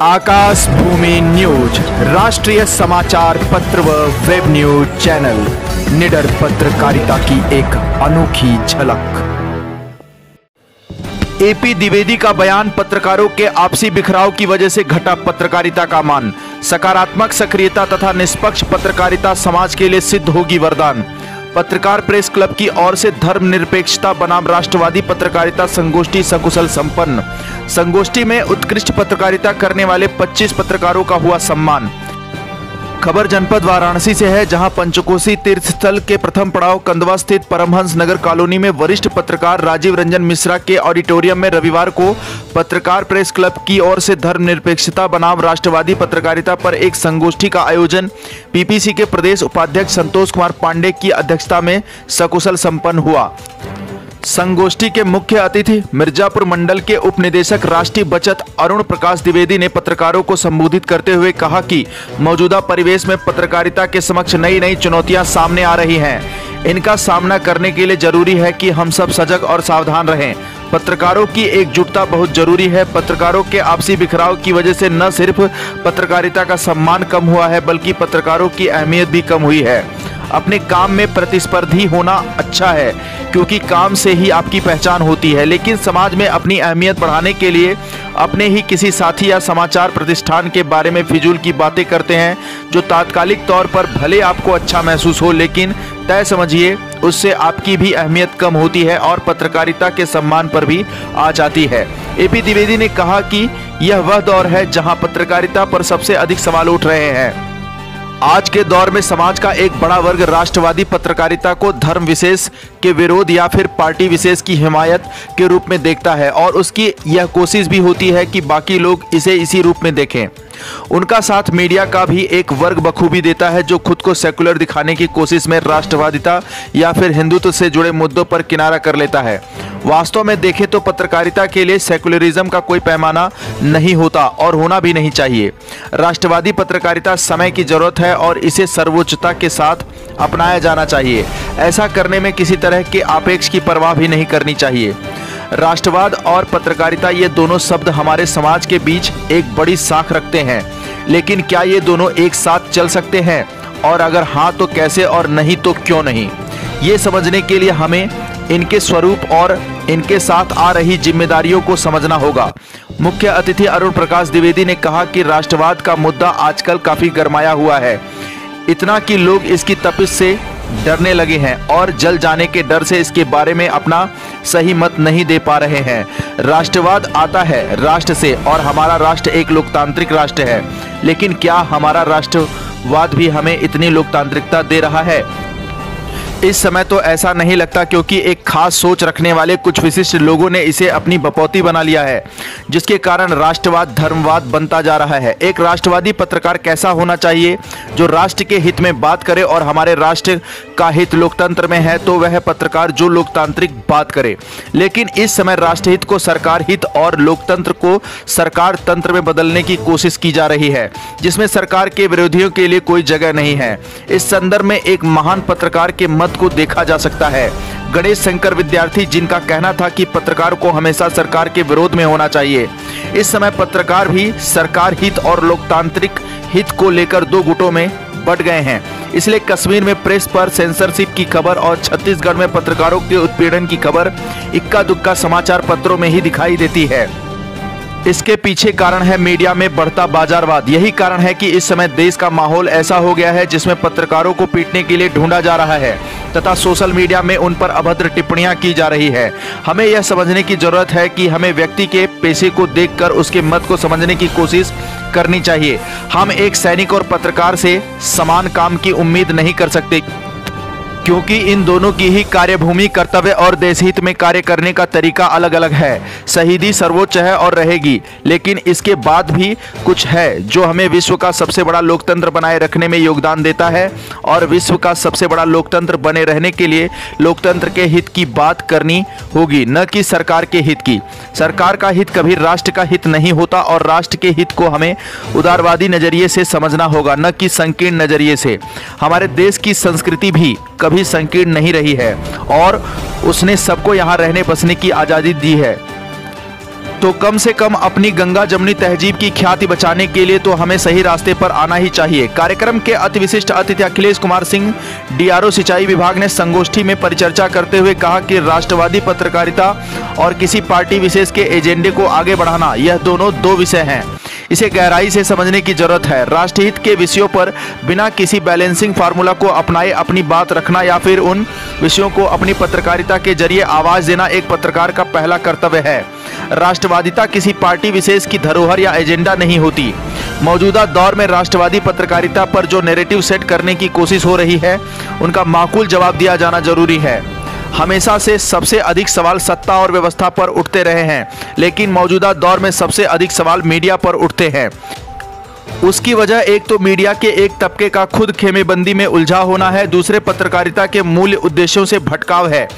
आकाश भूमि news राष्ट्रीय समाचार पत्र व वेब न्यूज चैनल निडर पत्रकारिता की एक अनोखी झलक। एपी द्विवेदी का बयान, पत्रकारों के आपसी बिखराव की वजह से घटा पत्रकारिता का मान। सकारात्मक सक्रियता तथा निष्पक्ष पत्रकारिता समाज के लिए सिद्ध होगी वरदान। पत्रकार प्रेस क्लब की ओर से धर्मनिरपेक्षता बनाम राष्ट्रवादी पत्रकारिता संगोष्ठी सकुशल संपन्न। संगोष्ठी में उत्कृष्ट पत्रकारिता करने वाले 25 पत्रकारों का हुआ सम्मान। खबर जनपद वाराणसी से है, जहां पंचकोशी तीर्थ स्थल के प्रथम पड़ाव कंदवा स्थित परमहंस नगर कॉलोनी में वरिष्ठ पत्रकार राजीव रंजन मिश्रा के ऑडिटोरियम में रविवार को पत्रकार प्रेस क्लब की ओर से धर्मनिरपेक्षता बनाम राष्ट्रवादी पत्रकारिता पर एक संगोष्ठी का आयोजन पीपीसी के प्रदेश उपाध्यक्ष संतोष कुमार पांडे की अध्यक्षता में सकुशल संपन्न हुआ। संगोष्ठी के मुख्य अतिथि मिर्जापुर मंडल के उप निदेशक राष्ट्रीय बचत अरुण प्रकाश द्विवेदी ने पत्रकारों को संबोधित करते हुए कहा कि मौजूदा परिवेश में पत्रकारिता के समक्ष नई नई चुनौतियां सामने आ रही हैं। इनका सामना करने के लिए जरूरी है कि हम सब सजग और सावधान रहें। पत्रकारों की एकजुटता बहुत जरूरी है। पत्रकारों के आपसी बिखराव की वजह से न सिर्फ पत्रकारिता का सम्मान कम हुआ है, बल्कि पत्रकारों की अहमियत भी कम हुई है। अपने काम में प्रतिस्पर्धी होना अच्छा है, क्योंकि काम से ही आपकी पहचान होती है, लेकिन समाज में अपनी अहमियत बढ़ाने के लिए अपने ही किसी साथी या समाचार प्रतिष्ठान के बारे में फिजूल की बातें करते हैं, जो तात्कालिक तौर पर भले आपको अच्छा महसूस हो, लेकिन तय समझिए उससे आपकी भी अहमियत कम होती है और पत्रकारिता के सम्मान पर भी आ जाती है। एपी द्विवेदी ने कहा कि यह वह दौर है जहां पत्रकारिता पर सबसे अधिक सवाल उठ रहे हैं। आज के दौर में समाज का एक बड़ा वर्ग राष्ट्रवादी पत्रकारिता को धर्म विशेष के विरोध या फिर पार्टी विशेष की हिमायत के रूप में देखता है, और उसकी यह कोशिश भी होती है कि बाकी लोग इसे इसी रूप में देखें। उनका साथ मीडिया का भी एक वर्ग बखूबी देता है, जो खुद को सेकुलर दिखाने की कोशिश में राष्ट्रवादिता या फिर हिंदुत्व से जुड़े मुद्दों पर किनारा कर लेता है। वास्तव में देखें तो पत्रकारिता के लिए सेकुलरिज्म का कोई पैमाना नहीं होता और होना भी नहीं चाहिए। राष्ट्रवादी पत्रकारिता समय की जरूरत है और इसे सर्वोच्चता के साथ अपनाया जाना चाहिए। ऐसा करने में किसी तरह के आपेक्ष की परवाह भी नहीं करनी चाहिए। राष्ट्रवाद और पत्रकारिता, ये दोनों शब्द हमारे समाज के बीच एक बड़ी साख रखते हैं, लेकिन क्या ये दोनों एक साथ चल सकते हैं, और अगर हाँ तो कैसे, और नहीं तो क्यों नहीं? ये समझने के लिए हमें इनके स्वरूप और इनके साथ आ रही जिम्मेदारियों को समझना होगा। मुख्य अतिथि अरुण प्रकाश द्विवेदी ने कहा कि राष्ट्रवाद का मुद्दा आजकल काफी गरमाया हुआ है, इतना कि लोग इसकी तपिश से डरने लगे हैं और जल जाने के डर से इसके बारे में अपना सही मत नहीं दे पा रहे हैं। राष्ट्रवाद आता है राष्ट्र से, और हमारा राष्ट्र एक लोकतांत्रिक राष्ट्र है, लेकिन क्या हमारा राष्ट्रवाद भी हमें इतनी लोकतांत्रिकता दे रहा है? इस समय तो ऐसा नहीं लगता, क्योंकि एक खास सोच रखने वाले कुछ विशिष्ट लोगों ने इसे अपनी बपौती बना लिया है, जिसके कारण राष्ट्रवाद धर्मवाद बनता जा रहा है। एक राष्ट्रवादी पत्रकार कैसा होना चाहिए? जो राष्ट्र के हित में बात करे, और हमारे राष्ट्र का हित लोकतंत्र में है, तो वह पत्रकार जो लोकतांत्रिक बात करे। लेकिन इस समय राष्ट्रहित को सरकार हित और लोकतंत्र को सरकार तंत्र में बदलने की कोशिश की जा रही है, जिसमें सरकार के विरोधियों के लिए कोई जगह नहीं है। इस संदर्भ में एक महान पत्रकार के मत को देखा जा सकता है, गणेश शंकर विद्यार्थी, जिनका कहना था कि पत्रकार को हमेशा सरकार के विरोध में होना चाहिए। इस समय पत्रकार भी सरकार हित और लोकतांत्रिक हित को लेकर दो गुटों में बट गए हैं। इसलिए कश्मीर में प्रेस पर सेंसरशिप की खबर और छत्तीसगढ़ में पत्रकारों के उत्पीड़न की खबर इक्का दुक्का समाचार पत्रों में ही दिखाई देती है। इसके पीछे कारण है मीडिया में बढ़ता बाजारवाद। यही कारण है कि इस समय देश का माहौल ऐसा हो गया है, जिसमें पत्रकारों को पीटने के लिए ढूंढा जा रहा है तथा सोशल मीडिया में उन पर अभद्र टिप्पणियां की जा रही है। हमें यह समझने की जरूरत है कि हमें व्यक्ति के पेशे को देखकर उसके मत को समझने की कोशिश करनी चाहिए। हम एक सैनिक और पत्रकार से समान काम की उम्मीद नहीं कर सकते, क्योंकि इन दोनों की ही कार्यभूमि, कर्तव्य और देशहित में कार्य करने का तरीका अलग अलग है। शहीदी सर्वोच्च है और रहेगी, लेकिन इसके बाद भी कुछ है जो हमें विश्व का सबसे बड़ा लोकतंत्र बनाए रखने में योगदान देता है, और विश्व का सबसे बड़ा लोकतंत्र बने रहने के लिए लोकतंत्र के हित की बात करनी होगी, न कि सरकार के हित की। सरकार का हित कभी राष्ट्र का हित नहीं होता, और राष्ट्र के हित को हमें उदारवादी नजरिए से समझना होगा, न कि संकीर्ण नजरिए से। हमारे देश की संस्कृति भी कभी संकीर्ण नहीं रही है, और उसने सबको यहाँ रहने बसने की आज़ादी दी है। तो कम से कम अपनी गंगा जमुनी तहजीब की ख्याति बचाने के लिए तो हमें सही रास्ते पर आना ही चाहिए। कार्यक्रम के अति विशिष्ट अतिथि अखिलेश कुमार सिंह, डीआरओ सिंचाई विभाग ने संगोष्ठी में परिचर्चा करते हुए कहा कि राष्ट्रवादी पत्रकारिता और किसी पार्टी विशेष के एजेंडे को आगे बढ़ाना, यह दोनों दो विषय हैं। इसे गहराई से समझने की जरूरत है। राष्ट्रहित के विषयों पर बिना किसी बैलेंसिंग फार्मूला को अपनाए अपनी बात रखना या फिर उन विषयों को अपनी पत्रकारिता के जरिए आवाज देना एक पत्रकार का पहला कर्तव्य है। राष्ट्रवादिता किसी पार्टी विशेष की धरोहर या एजेंडा नहीं होती। मौजूदा दौर में राष्ट्रवादी पत्रकारिता पर जो नैरेटिव सेट करने की कोशिश हो रही है, उनका माकूल जवाब दिया जाना जरूरी है। हमेशा से सबसे अधिक सवाल सत्ता और व्यवस्था पर उठते रहे हैं, लेकिन मौजूदा दौर में सबसे अधिक सवाल मीडिया पर उठते हैं। उसकी वजह एक तो मीडिया के एक तबके का खुद खेमेबंदी में उलझा होना है, दूसरे पत्रकारिता के मूल्य उद्देश्यों से भटकाव है।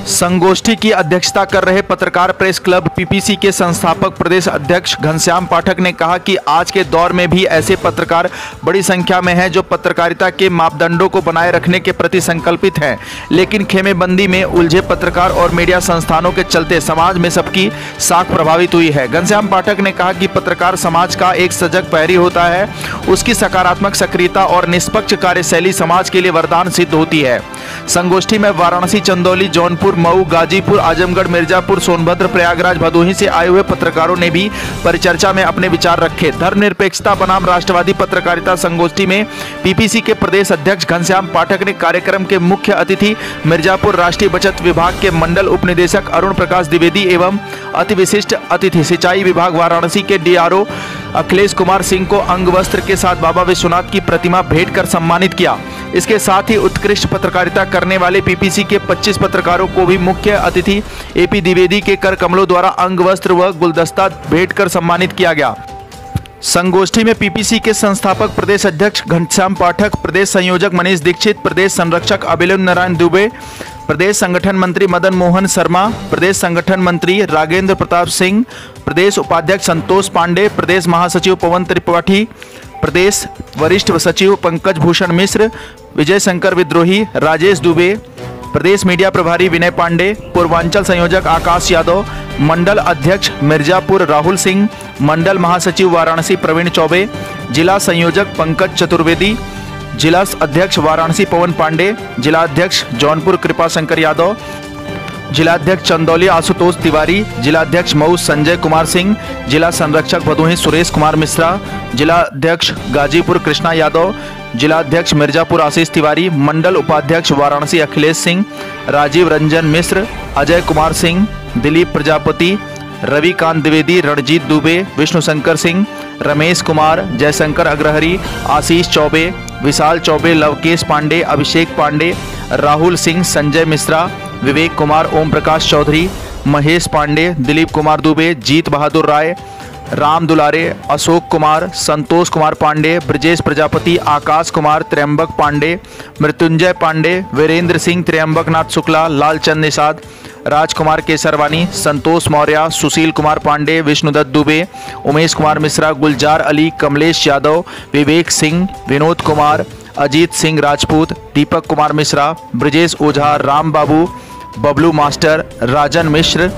संगोष्ठी की अध्यक्षता कर रहे पत्रकार प्रेस क्लब पीपीसी के संस्थापक प्रदेश अध्यक्ष घनश्याम पाठक ने कहा कि आज के दौर में भी ऐसे पत्रकार बड़ी संख्या में हैं जो पत्रकारिता के मापदंडों को बनाए रखने के प्रति संकल्पित हैं, लेकिन खेमेबंदी में उलझे पत्रकार और मीडिया संस्थानों के चलते समाज में सबकी साख प्रभावित हुई है। घनश्याम पाठक ने कहा कि पत्रकार समाज का एक सजग प्रहरी होता है, उसकी सकारात्मक सक्रियता और निष्पक्ष कार्यशैली समाज के लिए वरदान सिद्ध होती है। संगोष्ठी में वाराणसी, चंदौली, जौनपुर, मऊ, गाजीपुर, आजमगढ़, मिर्जापुर, सोनभद्र, प्रयागराज, भदोही से आए हुए पत्रकारों ने भी परिचर्चा में अपने विचार रखे। धर्मनिरपेक्षता बनाम राष्ट्रवादी पत्रकारिता संगोष्ठी में पीपीसी के प्रदेश अध्यक्ष घनश्याम पाठक ने कार्यक्रम के मुख्य अतिथि मिर्जापुर राष्ट्रीय बचत विभाग के मंडल उपनिदेशक अरुण प्रकाश द्विवेदी एवं अति विशिष्ट अतिथि सिंचाई विभाग वाराणसी के डीआरओ अखिलेश कुमार सिंह को अंग वस्त्र के साथ बाबा विश्वनाथ की प्रतिमा भेंट कर सम्मानित किया। इसके साथ ही उत्कृष्ट पत्रकारिता करने वाले पीपीसी के 25 पत्रकारों को भी मुख्य अतिथि एपी द्विवेदी के कर कमलों द्वारा अंग वस्त्र व गुलदस्ता भेंट कर सम्मानित किया गया। संगोष्ठी में पीपीसी के संस्थापक प्रदेश अध्यक्ष घनश्याम पाठक, प्रदेश संयोजक मनीष दीक्षित, प्रदेश संरक्षक अभिलेन नारायण दुबे, प्रदेश संगठन मंत्री मदन मोहन शर्मा, प्रदेश संगठन मंत्री राघेंद्र प्रताप सिंह, प्रदेश उपाध्यक्ष संतोष पांडे, प्रदेश महासचिव पवन त्रिपाठी, प्रदेश वरिष्ठ सचिव पंकज भूषण मिश्र, विजय शंकर विद्रोही, राजेश दुबे, प्रदेश मीडिया प्रभारी विनय पांडे, पूर्वांचल संयोजक आकाश यादव, मंडल अध्यक्ष मिर्जापुर राहुल सिंह, मंडल महासचिव वाराणसी प्रवीण चौबे, जिला संयोजक पंकज चतुर्वेदी, जिला अध्यक्ष वाराणसी पवन पांडे, जिला अध्यक्ष जौनपुर कृपा शंकर यादव, जिला अध्यक्ष चंदौली आशुतोष तिवारी, जिला अध्यक्ष मऊ संजय कुमार सिंह, जिला संरक्षक भदोही सुरेश कुमार मिश्रा, जिला अध्यक्ष गाजीपुर कृष्णा यादव, जिला अध्यक्ष मिर्जापुर आशीष तिवारी, मंडल उपाध्यक्ष वाराणसी अखिलेश सिंह, राजीव रंजन मिश्र, अजय कुमार सिंह, दिलीप प्रजापति, रविकांत द्विवेदी, रणजीत दुबे, विष्णु शंकर सिंह, रमेश कुमार, जयशंकर अग्रहरी, आशीष चौबे, विशाल चौबे, लवकेश पांडे, अभिषेक पांडे, राहुल सिंह, संजय मिश्रा, विवेक कुमार, ओम प्रकाश चौधरी, महेश पांडे, दिलीप कुमार दुबे, जीत बहादुर राय, राम दुलारे, अशोक कुमार, संतोष कुमार पांडे, ब्रजेश प्रजापति, आकाश कुमार, त्र्यंबक पांडे, मृत्युंजय पांडे, वीरेंद्र सिंह, त्र्यंबक नाथ शुक्ला, लालचंद निषाद, राजकुमार केसरवानी, संतोष मौर्य, सुशील कुमार पांडे, विष्णुदत्त दुबे, उमेश कुमार मिश्रा, गुलजार अली, कमलेश यादव, विवेक सिंह, विनोद कुमार, अजीत सिंह राजपूत, दीपक कुमार मिश्रा, ब्रजेश ओझा, राम बाबू, बबलू मास्टर, राजन मिश्र,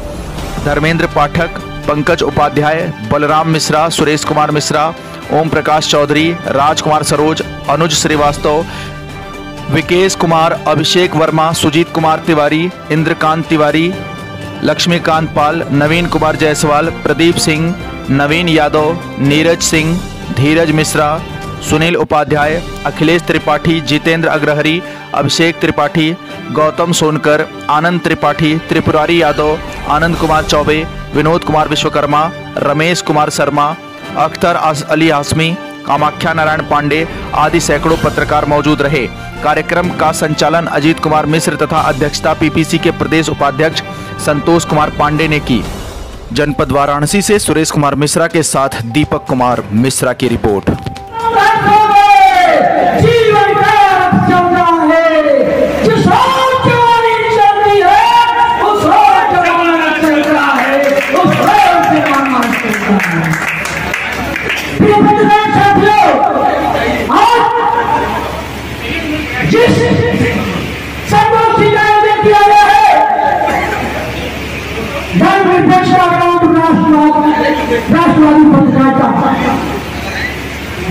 धर्मेंद्र पाठक, पंकज उपाध्याय, बलराम मिश्रा, सुरेश कुमार मिश्रा, ओम प्रकाश चौधरी, राजकुमार सरोज, अनुज श्रीवास्तव, विकेश कुमार, अभिषेक वर्मा, सुजीत कुमार तिवारी, इंद्रकांत तिवारी, लक्ष्मीकांत पाल, नवीन कुमार जायसवाल, प्रदीप सिंह, नवीन यादव, नीरज सिंह, धीरज मिश्रा, सुनील उपाध्याय, अखिलेश त्रिपाठी, जितेंद्र अग्रहरी, अभिषेक त्रिपाठी, गौतम सोनकर, आनंद त्रिपाठी, त्रिपुरारी यादव, आनंद कुमार चौबे, विनोद कुमार विश्वकर्मा, रमेश कुमार शर्मा, अख्तर अली हाशमी, कामाख्या नारायण पांडे आदि सैकड़ों पत्रकार मौजूद रहे। कार्यक्रम का संचालन अजीत कुमार मिश्र तथा अध्यक्षता पीपीसी के प्रदेश उपाध्यक्ष संतोष कुमार पांडे ने की। जनपद वाराणसी से सुरेश कुमार मिश्रा के साथ दीपक कुमार मिश्रा की रिपोर्ट। जिस संगोष्ठी का आयोजन किया गया है, धर्मनिरपेक्षता बनाम राष्ट्रवादी पत्रकारिता।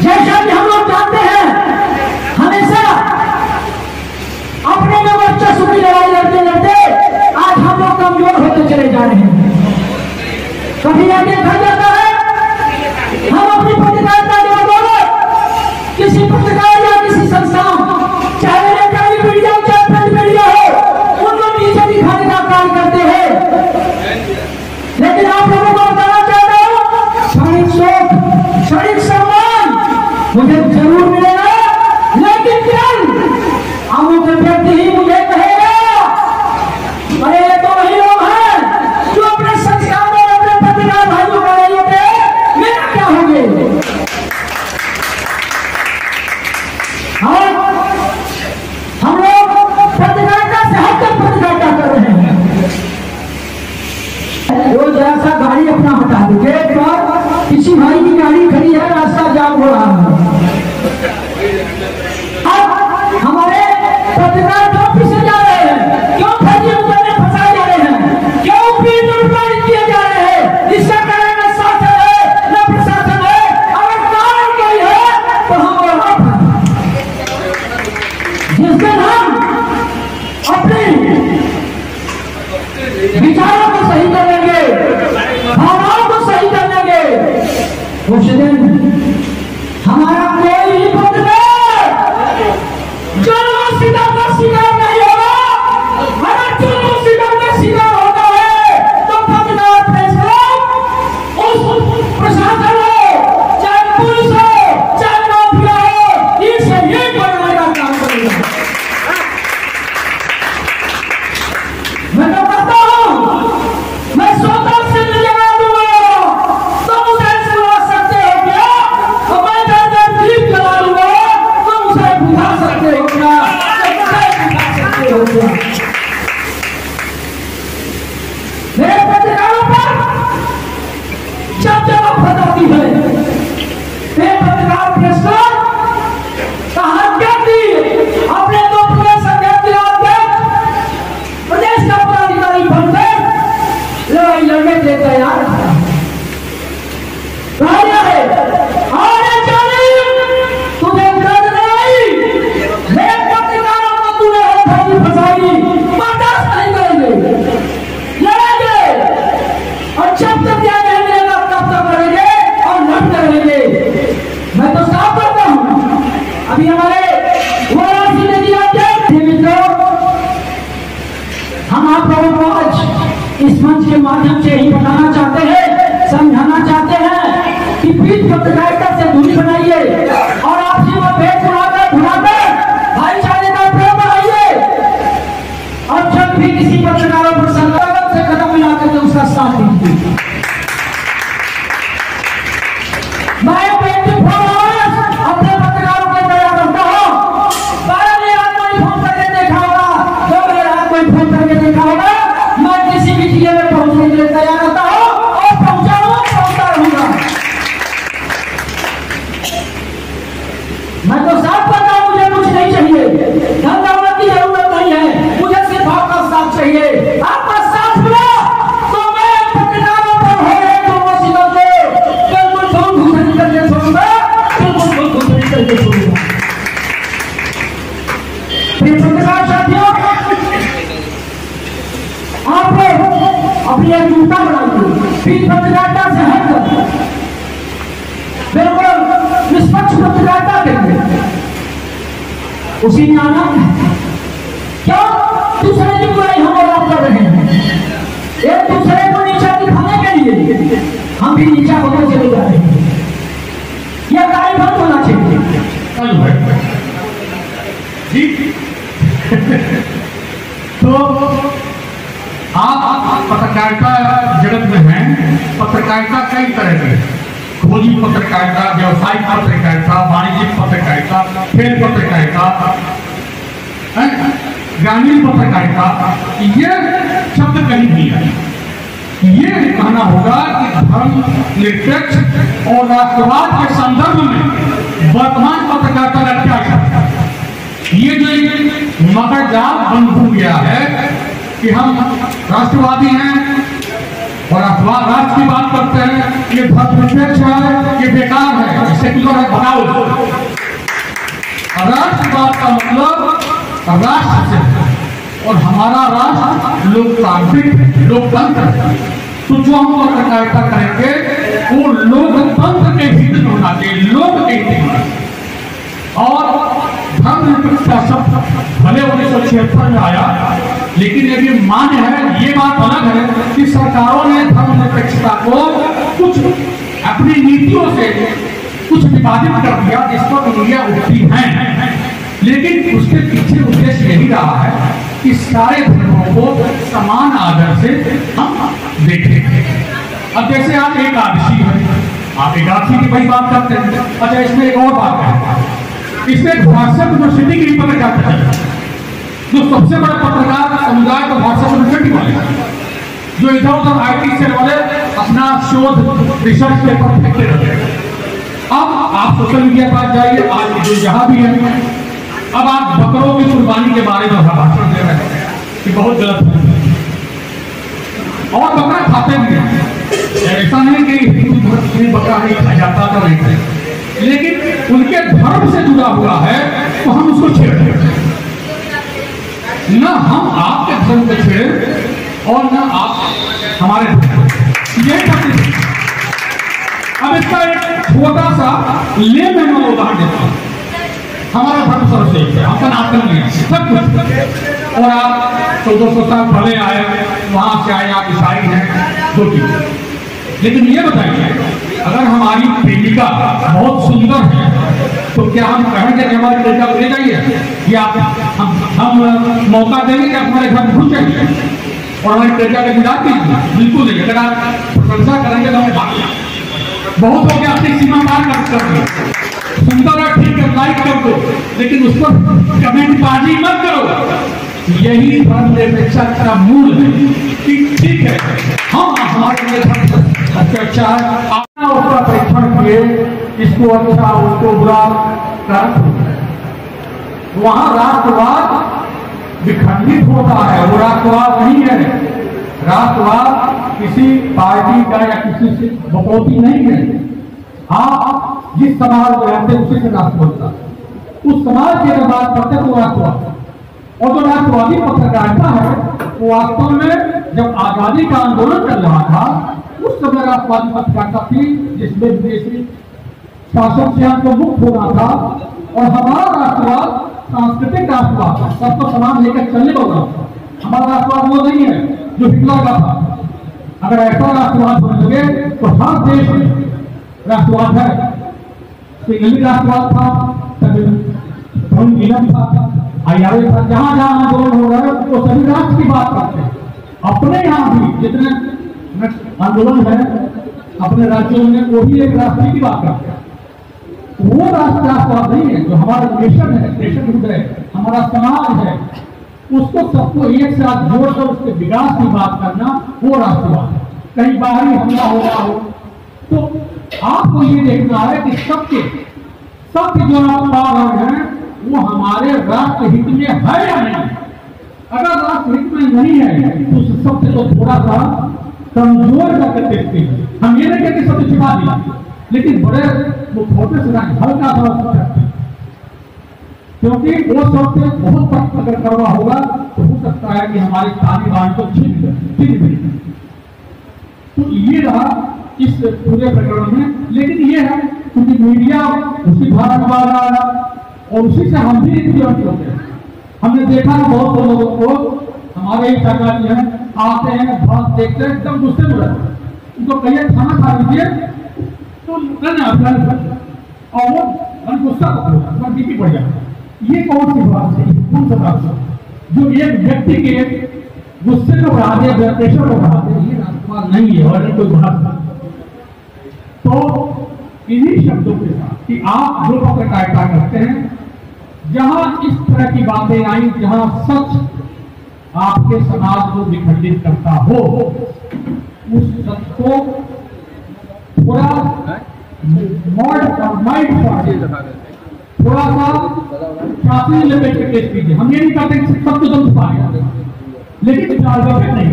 जैसा कि हम लोग जानते हैं, हमेशा अपने में वर्चस्व की लड़ाई लड़ते लड़ते आज हम लोग कमजोर होते चले जा रहे हैं। कभी आगे देखा जाता है हम अपनी पत्रकारिता के बदौलत किसी पत्रकार या किसी संस्था, चाहे इलेक्ट्रॉनिक मीडिया हो चाहे प्रिंट मीडिया हो, उनको नीचे दिखाने का कार्य करते हैं। लेकिन आप लोगों को बताना चाहता हूं, क्षणिक सुख, क्षणिक सम्मान मुझे जरूर मिलेगा, लेकिन कल अमुक व्यक्ति ही मुझे कहेगा, अरे ये तो वही लोग हैं जो अपने संस्कार और अपने पत्रकार भाइयों का रही थे, मेरा क्या होंगे। हम लोग पत्रकारिता से हटकर पत्रकारिता कर रहे हैं। वो जरा सा गाड़ी अपना हटा दो, गेट पर किसी भाई की गाड़ी खड़ी है, रास्ता जाम हो रहा है। अब हमारे पत्रकार क्यों पीछे जा रहे हैं, क्यों फर्जी मुद्दे में फंसाए जा रहे हैं, क्यों पीड़ित उत्पीड़ित किए जा रहे हैं। इसका कारण न शासन है न प्रशासन है। अगर कारण कोई है तो हम वहां पर जिस दिन हम अपने विचारों को सही कर लेंगे, भावनाओं को सही कर लेंगे, उस दिन हमारा कोई भी पत्रकार जुल्म सितम का शिकार नहीं होगा। अगर जुल्म सितम का शिकार होता है तो पत्रकार प्रेस क्लब उस प्रशासन हो, चाहे पुलिस हो, चाहे माफिया हो, इनसे ये करने का काम करेगा। मैं तो कहता हूं, मैं सोता से जगा दूंगा तो मुझे सुना सकते हो क्या, तो मैं दर दीप जला दूंगा तो मुझे बुझा सकते हो क्या, हो क्या। मेरे पत्रकारों पर जब जब आफत आती है, मैं पत्रकार प्रेस का हत्या की अपने दो प्रदेश अध्यक्ष प्रदेश का पदाधिकारी बनकर लड़ाई लड़ने के तैयार है। तुझे दर्द नहीं, मैं पत्रकारों को तूने फंसी फंसाई, बर्दाश्त नहीं करेंगे, लड़ेंगे और जब तक न्याय नहीं मिलेगा तब तक लड़ेंगे और लड़ते रहेंगे। मैं तो साफ करता हूं, अभी हमारे वाराणसी ने दिया मित्रों, हम आप लोगों को आज इस मंच के माध्यम से ही बताना चाहते हैं, समझाना चाहते हैं कि पीठ पत्रकारिता से दूरी बनाइए और आपसी मतभेद भुलाकर भाईचारे का प्रेम बढ़ाइए। और जब भी किसी पत्रकारों पर संकट से कदम मिलाकर तो उसका साथ दीजिए। मैं अपने पत्रकारों के तैयार करता हूँ। 12 ने आज कोई फोन करके देखा होगा, 2 बजे रात कोई फोन करके देखा होगा, मैं किसी भी जिले में पहुंचने के लिए तैयार रहता हूँ और पहुंचता रहूंगा। मैं तो साफ करता हूं, मुझे कुछ नहीं चाहिए, धन दौलत की जरूरत नहीं है, मुझे सिर्फ आपका साथ चाहिए। आपका साथ मिला तो मैं पत्रकारों पर हो रहे दोनों सिलों को बिल्कुल घुसरी करके छोड़ूंगा, बिल्कुल घुसरी करके छोड़ूंगा। पत्रकार साथियों, आप अपनी एकजुटता बनाइए, फिर पत्रकारिता से हटकर बिल्कुल निष्पक्ष पत्रकारिता करेंगे, उसी में आना क्यों दूसरे की बुराई हम और आप कर रहे हैं। एक दूसरे को नीचा दिखाने के लिए हम भी नीचा होकर चले जा रहे हैं। यह कार्य बंद होना चाहिए जी। तो आप पत्रकारिता जगत में हैं। पत्रकारिता कई तरह की, खोजी पत्रकारिता, व्यवसायिक पत्रकारिता, वाणिज्यिक पत्रकारिता, खेल पत्रकारिता, ग्रामीण पत्रकारिता, ये शब्द कहीं भी है। ये कहना होगा कि धर्म निरपेक्ष और राष्ट्रवाद के संदर्भ में वर्तमान पत्रकारिता का क्या है। ये जो एक मगरजाल बंद हो गया है कि हम राष्ट्रवादी हैं, और अखबार राष्ट्र की बात करते हैं, ये धर्मनिरपेक्ष है, ये बेकार है, सेक्युलर है, बनाओ। राष्ट्रवाद का मतलब राष्ट्र से है और हमारा राष्ट्र लोकतांत्रिक लोकतंत्र है। तो जो हम पत्रकारिता करेंगे वो लोकतंत्र के हित में होना चाहिए, लोक के हित में। और धर्मनिरपेक्षता शब्द भले 1976 में आया, लेकिन ये भी मान्य है, ये बात अलग है कि सरकारों ने धर्मनिरपेक्षता को कुछ अपनी नीतियों से कुछ विभाजित कर दिया, जिस पर उंगलियां उठती हैं। लेकिन उसके पीछे उद्देश्य यही रहा है कि सारे धर्मों को समान आदर से हम देखें। अब जैसे आज एकादशी है, आप एकादशी की बड़ी बात करते हैं। अच्छा, इसमें एक और बात है, इसमें व्हाट्सएप यूनिवर्सिटी की पत्रकारिता है, जो सबसे बड़ा पत्रकार समुदाय तो व्हाट्सएप यूनिवर्सिटी वाले, जो इधर उधर IT सेल वाले अपना शोध रिसर्च पेपर फेंकते रहते हैं। अब आप सोशल मीडिया पर जाइए, आज जो जहां भी है, अब आप बकरों की कुर्बानी के बारे में भाषण दे रहे हैं कि बहुत गलत है, और बकरा खाते भी हैं। ऐसा नहीं कि हिंदू धर्म में बकरा नहीं खाया जाता तो नहीं, लेकिन उनके धर्म से जुड़ा हुआ है तो हम उसको छेड़ते हैं। न हम आपके धर्म को छेड़े और न आप हमारे धर्म, ये करते हैं। अब इसका एक छोटा सा लेमैन उदाहरण देता हूं। हमारा धर्म सर्वश्रेष्ठ है, हम सनातन में सब कुछ, और आप 1400 साल पहले आए, वहां से आए, आप ईसाई हैं, दो चीज। लेकिन ये बताइए, अगर हमारी प्रेमिका बहुत सुंदर है तो क्या हम कहेंगे कि हमारी प्रेमिका को ले जाइए, या हम मौका देंगे कि हमारे घर घुस जाइए और हमारी प्रेमिका का दीदार कीजिए? बिल्कुल नहीं। अगर आप प्रशंसा करेंगे तो हमें भाग, बहुत हो गया, अपनी सीमा पार कर दिए। सुंदर है, ठीक है, लाइक कर दो, लेकिन उस पर कमेंट बाजी मत करो। यही धर्मनिरपेक्षता का मूल है कि ठीक है, हम हमारे लिए अच्छा है, आपने उसका परीक्षण किए, इसको अच्छा उसको बुरा कर, वहां राष्ट्रवाद विखंडित होता है। वो राष्ट्रवाद नहीं है, राष्ट्रवाद किसी पार्टी का या किसी से बकौती नहीं है। हाँ, जिस समाज में रहते हैं उसी से राष्ट्र होता है, उस समाज की अगर बात करते हैं तो राष्ट्रवाद। और जो राष्ट्रवादी पत्रकारिता है वो वास्तव में जब आजादी का आंदोलन चल रहा था उस समय राष्ट्रवादी पत्रकारिता थी, जिसमें विदेशी शासन से हमको मुक्त होना था। और हमारा राष्ट्रवाद सांस्कृतिक राष्ट्रवाद, सबको समान लेकर चलने वाला था। हमारा राष्ट्रवाद वो नहीं है जो हिटलर का था। अगर ऐसा राष्ट्रवाद होने लगे तो हर देश में राष्ट्रवाद है। इंग्लिश राष्ट्रवाद था, था, IRA था, जहां जहां आंदोलन हो रहा है वो सभी राष्ट्र की बात करते हैं। अपने यहाँ भी जितने आंदोलन है अपने राज्यों में, वो भी एक राष्ट्र की बात करते हैं। वो राष्ट्रवाद नहीं है जो हमारा नेशन है, नेशनहुड है, हमारा समाज है, उसको सबको एक साथ जोड़कर उसके विकास की बात करना वो राष्ट्रवाद है। कहीं बाहरी हमला हो रहा हो तो आपको ये देखना है कि सबके जो आप पा रहे हैं वो हमारे राष्ट्र हित में है या नहीं। अगर राष्ट्र हित में नहीं है तो उस सत्य को थोड़ा सा कमजोर करके देखते हैं। हम ये नहीं कहते सत्य छिपा दिया, लेकिन बड़े वो छोटे से हल्का सा सकते हैं, क्योंकि वो सत्य बहुत तक अगर करना होगा तो हो सकता है कि हमारी तालिबान को छीन ले। तो ये रहा इस पूरे प्रकरण में। लेकिन ये है क्योंकि मीडिया उसी धारा में आ रहा और उसी से हम भी इन्फ्लुएंस होते हैं। हमने देखा ना बहुत से लोगों को, हमारे ही सरकार जो है आते हैं, बात देखते हैं, एकदम गुस्से में रहते हैं। उनको कहिए खाना खा लीजिए तो और वो गुस्सा होता बीपी बढ़ जाता है। ये कौन सी बात है? कौन सा बात है जो एक व्यक्ति के गुस्से को बढ़ा दे, ब्लड प्रेशर को बढ़ा दे? ये राष्ट्रवाद नहीं है और कोई बात नहीं। तो इन्हीं शब्दों के साथ कि आप जो पत्रकारिता करते हैं, जहां इस तरह की बातें आई, जहां सच आपके समाज को विखंडित करता हो, उस सच को थोड़ा थोड़ा सा शास्त्रीय लेवल पे पेश कीजिए। हम ये नहीं कहते कि सब तो पाएगा, लेकिन नहीं,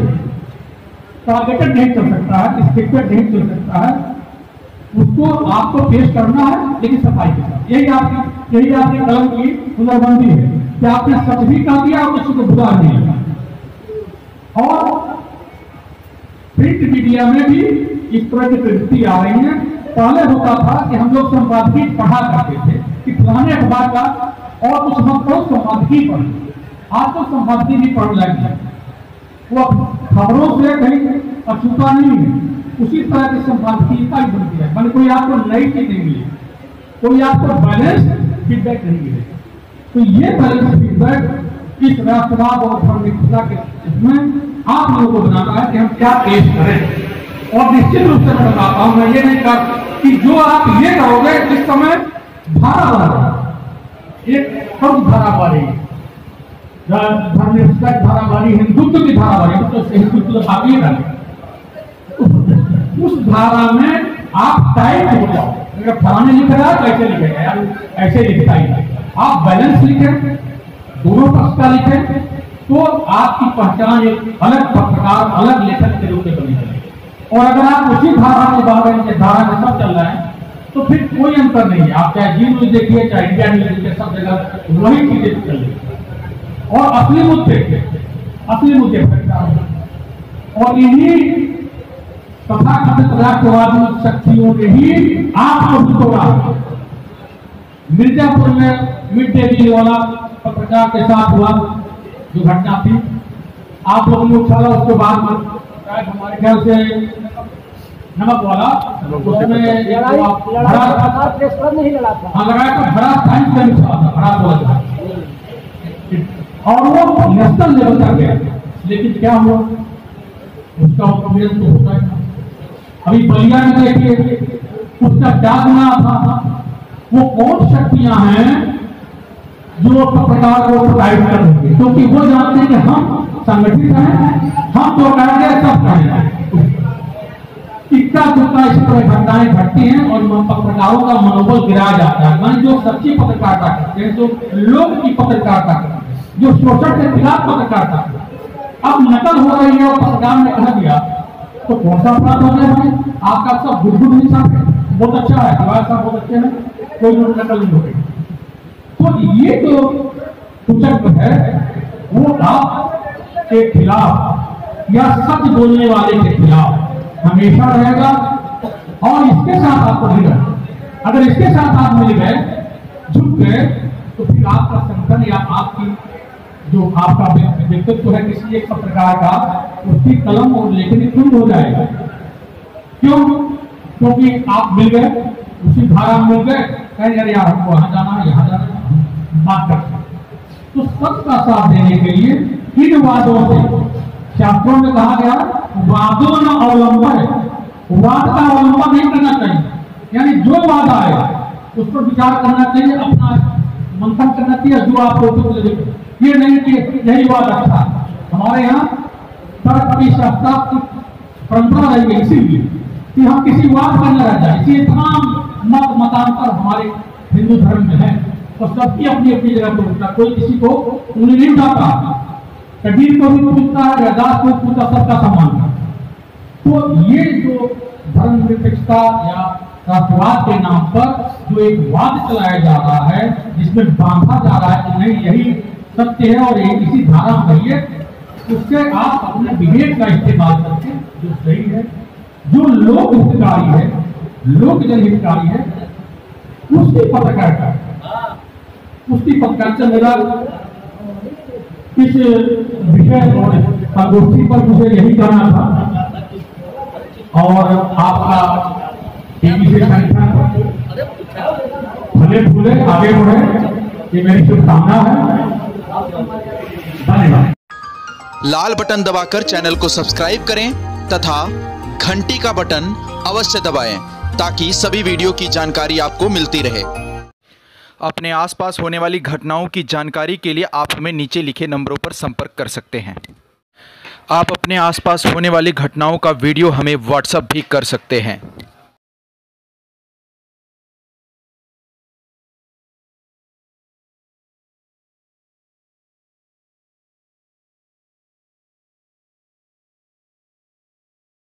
टारगेटेड नहीं चल सकता है, रिस्ट्रिक्टेड नहीं चल सकता है, उसको आपको पेश करना है, लेकिन सफाई के साथ। यही आपकी कलम की हुनरबंदी है कि आपने सच भी कह दिया और किसी को बुरा नहीं लगा। और प्रिंट मीडिया में भी इस तरह की प्रवृत्ति आ रही है। पहले होता था कि हम लोग संपादकीय पढ़ा करते थे कि पुराने अखबार का और कुछ मत पढ़ो, संपादकीय पढ़ो। आज तो संपादकीय भी पढ़ लगे, वो खबरों से कहीं अछूता नहीं है, उसी तरह की संपादकीयता ही बनती है। मैंने कोई आपको नई चीज नहीं मिली, कोई आपको बैलेंस फीडबैक नहीं मिले। तो ये बैलेंस फीडबैक इस राष्ट्रवाद और धर्मनिरपेक्षता के इसमें आप लोगों को बनाना है कि हम क्या पेश करें। और निश्चित रूप से मैं बताता हूं, मैं ये नहीं कर कि जो आप ये कहोगे इस समय धारा बन रहा है, एक कौन धारा बन रही है, धर्मनिरपेक्षता की धारा बन रही, हिंदुत्व की धारा बन रही, तो हिंदुत्व तो भागी है। उस धारा में आप टाइप हो जाओ, अगर फलाने लिख रहा है कैसे लिखेगा यार, ऐसे लिखता ही। आप बैलेंस लिखें, दोनों पक्ष का लिखें, तो आपकी पहचान एक अलग पत्रकार, अलग लेखक के रूप में बनी है। और अगर आप उसी धारा में धारा में सब चल रहा है तो फिर कोई अंतर नहीं है। आप चाहे जी न्यूज देखिए, चाहे इंडिया न्यूज देखिए, सब जगह वही चीजें चल रही है। और असली मुद्दे और इन्हीं तथाकथित राष्ट्रवादी शक्तियों ने ही आपको भी तोड़ा। मिर्जापुर में मिड डे मील वाला पत्रकार के साथ हुआ जो घटना थी, आप लोगों ने उछाला, उसके बाद हमारे ख्याल से नमक वाला उसमें और वो नेशनल लेवल तक गया, लेकिन क्या हुआ, उसका उपयोग तो होता है। अभी बलिया में देखिए, उसका जागना था। वो कौन शक्तियां हैं जो पत्रकार को प्रोवाइड कर देंगे, क्योंकि वो जानते हैं कि हम संगठित हैं, हम तो कहेंगे सब कहेंगे। इक्का दुक्का इस तरह घटनाएं घटती हैं और पत्रकारों का मनोबल गिराया जाता है। मान जो सच्ची पत्रकारिता करते हैं, जो लोग की पत्रकारिता करते हैं, जो शोषण के खिलाफ पत्रकारिता करते हैं, अब नकल हो रही है और पत्रकार ने कह दिया तो कौन सा अपराध हो गया भाई? आपका सब गुडगुड हिसाब है, बहुत अच्छा है, साहब बहुत अच्छे हैं, कोई नकल नहीं हो रही। तो ये जो कुचक्र है वो आप के खिलाफ या सच बोलने वाले के खिलाफ हमेशा रहेगा। और इसके साथ आपको मिल गए, अगर इसके साथ आप मिल गए, झुक गए, तो फिर आपका संगठन या आपकी जो आपका व्यक्तित्व है किसी एक पत्रकार का, उसकी कलम और लेखनी खुद हो जाएगा। क्यों? क्योंकि आप मिल गए, उसी धारा में मिल गए, कहें यार हमको वहां जाना है, यहाँ जाना है, बात करते हैं। तो सच का साथ देने के लिए इन वादों से, शास्त्रों में कहा गया वादों न अवलंबन है, वाद का अवलंबन नहीं करना चाहिए। यानी जो वाद आएगा उस पर विचार करना चाहिए, अपना मंथन करना चाहिए, जो आपको उचित लगे। ये नहीं कि यही वाद अच्छा। हमारे यहाँ तर्क की शास्त्र परंपरा रही है इसीलिए कि हम किसी वाद पर न रह जाए। इसलिए तमाम मतांतर हमारे हिंदू धर्म में है, तो सबकी अपनी अपनी जगह पर उठता, कोई किसी को उंगली नहीं उठाता, कबीर को भी पूछता है, रैदास को पूछता, सबका सम्मान करता। तो ये जो धर्मनिरपेक्षता या राष्ट्रवाद के नाम पर जो एक वाद चलाया जा रहा है, जिसमें बांधा जा रहा है कि नहीं यही सत्य है और यही इसी धारा में है, उससे आप अपने विवेक का इस्तेमाल करके जो सही है, जो लोक हितकारी है, लोक जनहितकारी है, उसकी पत्रकारिता मेरा इस विषय और संगोष्ठी पर मुझे यही कहना था। और आपका टीवी से संगठन फले फूले आगे बढ़े, ये मेरी शुभकामना है। धन्यवाद। लाल बटन दबाकर चैनल को सब्सक्राइब करें तथा घंटी का बटन अवश्य दबाएं ताकि सभी वीडियो की जानकारी आपको मिलती रहे। अपने आसपास होने वाली घटनाओं की जानकारी के लिए आप हमें नीचे लिखे नंबरों पर संपर्क कर सकते हैं। आप अपने आसपास होने वाली घटनाओं का वीडियो हमें व्हाट्सएप भी कर सकते हैं।